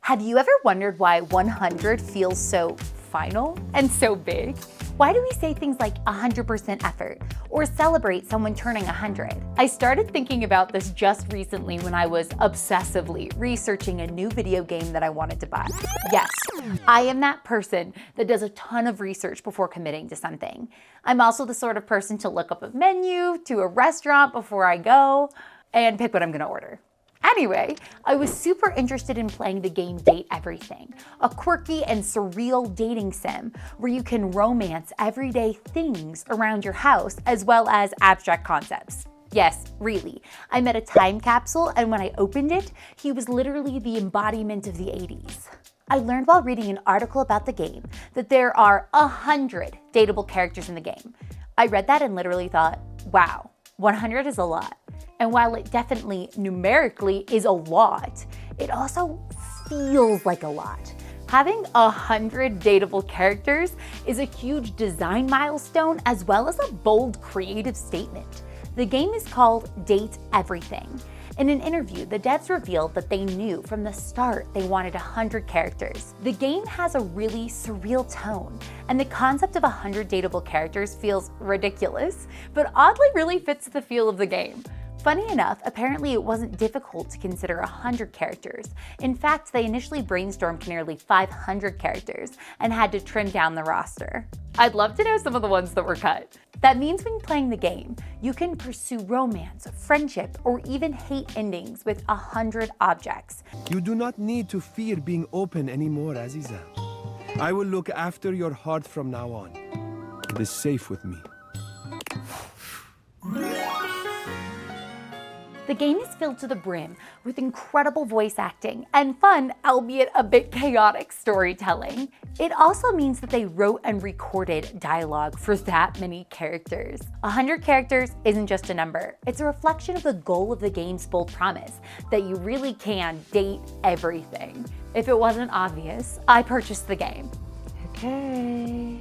Have you ever wondered why 100 feels so final and so big? Why do we say things like 100% effort or celebrate someone turning 100? I started thinking about this just recently when I was obsessively researching a new video game that I wanted to buy. Yes, I am that person that does a ton of research before committing to something. I'm also the sort of person to look up a menu to a restaurant before I go and pick what I'm gonna order. Anyway, I was super interested in playing the game Date Everything, a quirky and surreal dating sim where you can romance everyday things around your house as well as abstract concepts. Yes, really. I met a time capsule, and when I opened it, he was literally the embodiment of the 80s. I learned while reading an article about the game that there are 100 dateable characters in the game. I read that and literally thought, wow, 100 is a lot. And while it definitely numerically is a lot, it also feels like a lot. Having 100 dateable characters is a huge design milestone as well as a bold creative statement. The game is called Date Everything. In an interview, the devs revealed that they knew from the start they wanted 100 characters. The game has a really surreal tone, and the concept of 100 dateable characters feels ridiculous, but oddly really fits the feel of the game. Funny enough, apparently it wasn't difficult to consider 100 characters. In fact, they initially brainstormed nearly 500 characters and had to trim down the roster. I'd love to know some of the ones that were cut. That means when playing the game, you can pursue romance, friendship, or even hate endings with 100 objects. You do not need to fear being open anymore, Aziza. I will look after your heart from now on. It is safe with me. The game is filled to the brim with incredible voice acting and fun, albeit a bit chaotic storytelling. It also means that they wrote and recorded dialogue for that many characters. 100 characters isn't just a number. It's a reflection of the goal of the game's bold promise that you really can date everything. If it wasn't obvious, I purchased the game. Okay.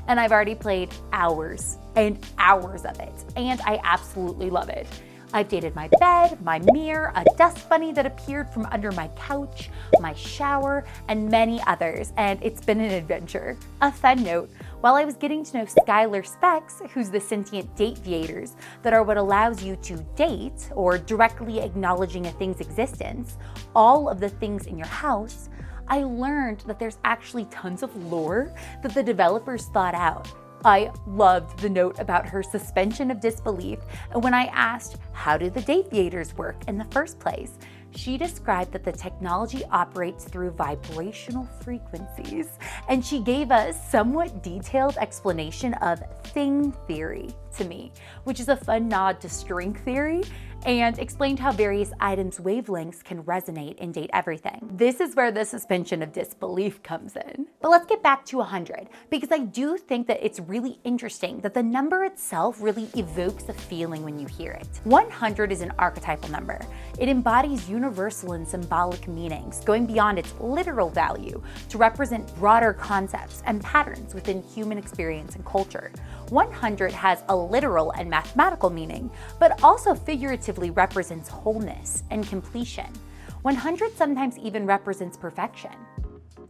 And I've already played hours and hours of it, and I absolutely love it. I've dated my bed, my mirror, a dust bunny that appeared from under my couch, my shower, and many others, and it's been an adventure. A fun note, while I was getting to know Skylar Specs, who's the sentient date viators that are what allows you to date, or directly acknowledging a thing's existence, all of the things in your house, I learned that there's actually tons of lore that the developers thought out. I loved the note about her suspension of disbelief, and when I asked, how do the date viators work in the first place, she described that the technology operates through vibrational frequencies, and she gave a somewhat detailed explanation of thing theory to me, which is a fun nod to string theory, and explained how various items' wavelengths can resonate in Date Everything. This is where the suspension of disbelief comes in. But let's get back to 100, because I do think that it's really interesting that the number itself really evokes a feeling when you hear it. 100 is an archetypal number. It embodies universal and symbolic meanings, going beyond its literal value to represent broader concepts and patterns within human experience and culture. 100 has a literal and mathematical meaning, but also figuratively represents wholeness and completion. 100 sometimes even represents perfection.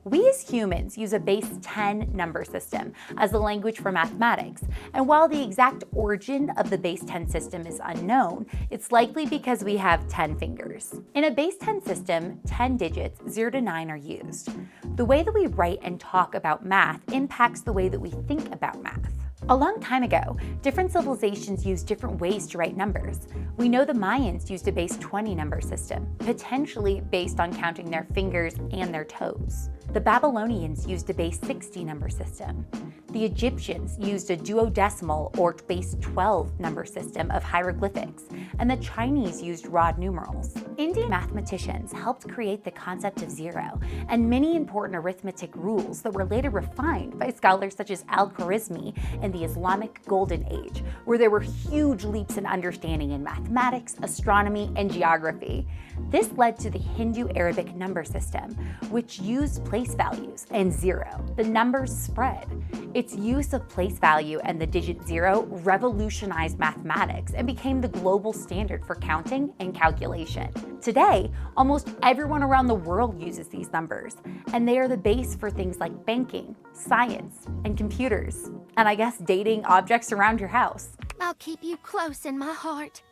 We as humans use a base 10 number system as the language for mathematics, and while the exact origin of the base 10 system is unknown, it's likely because we have 10 fingers. In a base 10 system, 10 digits 0 to 9 are used. The way that we write and talk about math impacts the way that we think about math. A long time ago, different civilizations used different ways to write numbers. We know the Mayans used a base 20 number system, potentially based on counting their fingers and their toes. The Babylonians used a base 60 number system. The Egyptians used a duodecimal or base 12 number system of hieroglyphics, and the Chinese used rod numerals. Indian mathematicians helped create the concept of zero and many important arithmetic rules that were later refined by scholars such as Al-Khwarizmi in the Islamic Golden Age, where there were huge leaps in understanding in mathematics, astronomy, and geography. This led to the Hindu-Arabic number system, which used place values and zero. The numbers spread. Its use of place value and the digit 0 revolutionized mathematics and became the global standard for counting and calculation. Today, almost everyone around the world uses these numbers, and they are the base for things like banking, science, and computers, and I guess dating objects around your house. I'll keep you close in my heart.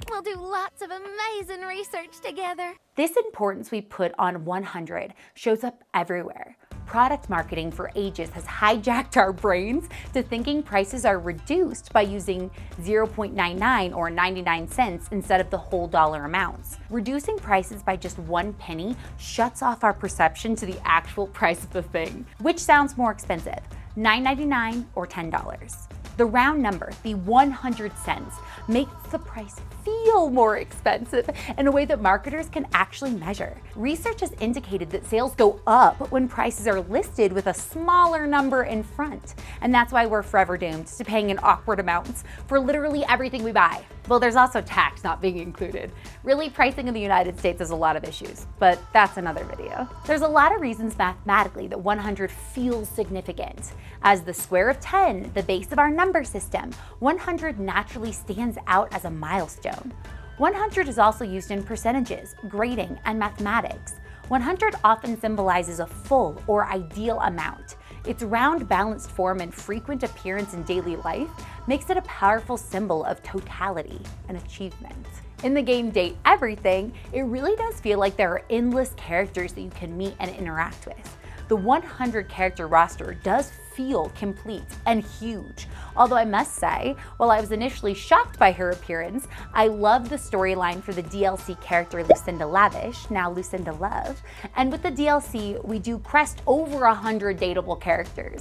We'll do lots of amazing research together. This importance we put on 100 shows up everywhere. Product marketing for ages has hijacked our brains to thinking prices are reduced by using 0.99 or 99 cents instead of the whole dollar amounts. Reducing prices by just 1 penny shuts off our perception to the actual price of the thing. Which sounds more expensive, $9.99 or $10? The round number, the 100 cents, makes the price feel more expensive in a way that marketers can actually measure. Research has indicated that sales go up when prices are listed with a smaller number in front. And that's why we're forever doomed to paying in awkward amounts for literally everything we buy. Well, there's also tax not being included. Really, pricing in the United States has a lot of issues, but that's another video. There's a lot of reasons mathematically that 100 feels significant. As the square of 10, the base of our number system, 100 naturally stands out as a milestone. 100 is also used in percentages, grading, and mathematics. 100 often symbolizes a full or ideal amount. Its round, balanced form and frequent appearance in daily life makes it a powerful symbol of totality and achievement. In the game Date Everything, it really does feel like there are endless characters that you can meet and interact with. The 100 character roster does feel complete and huge. Although I must say, while I was initially shocked by her appearance, I love the storyline for the DLC character Lucinda Lavish, now Lucinda Love. And with the DLC, we do crest over 100 dateable characters.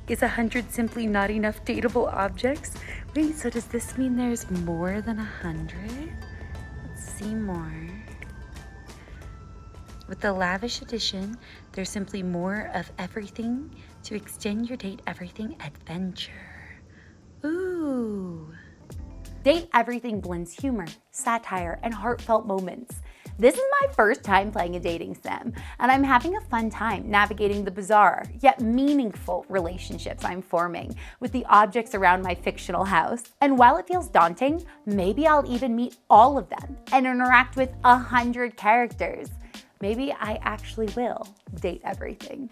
Is 100 simply not enough dateable objects? Wait, so does this mean there's more than 100? Let's see more. With the Lavish edition, there's simply more of everything to extend your Date Everything adventure. Ooh. Date Everything blends humor, satire, and heartfelt moments. This is my first time playing a dating sim, and I'm having a fun time navigating the bizarre, yet meaningful relationships I'm forming with the objects around my fictional house. And while it feels daunting, maybe I'll even meet all of them and interact with 100 characters. Maybe I actually will date everything.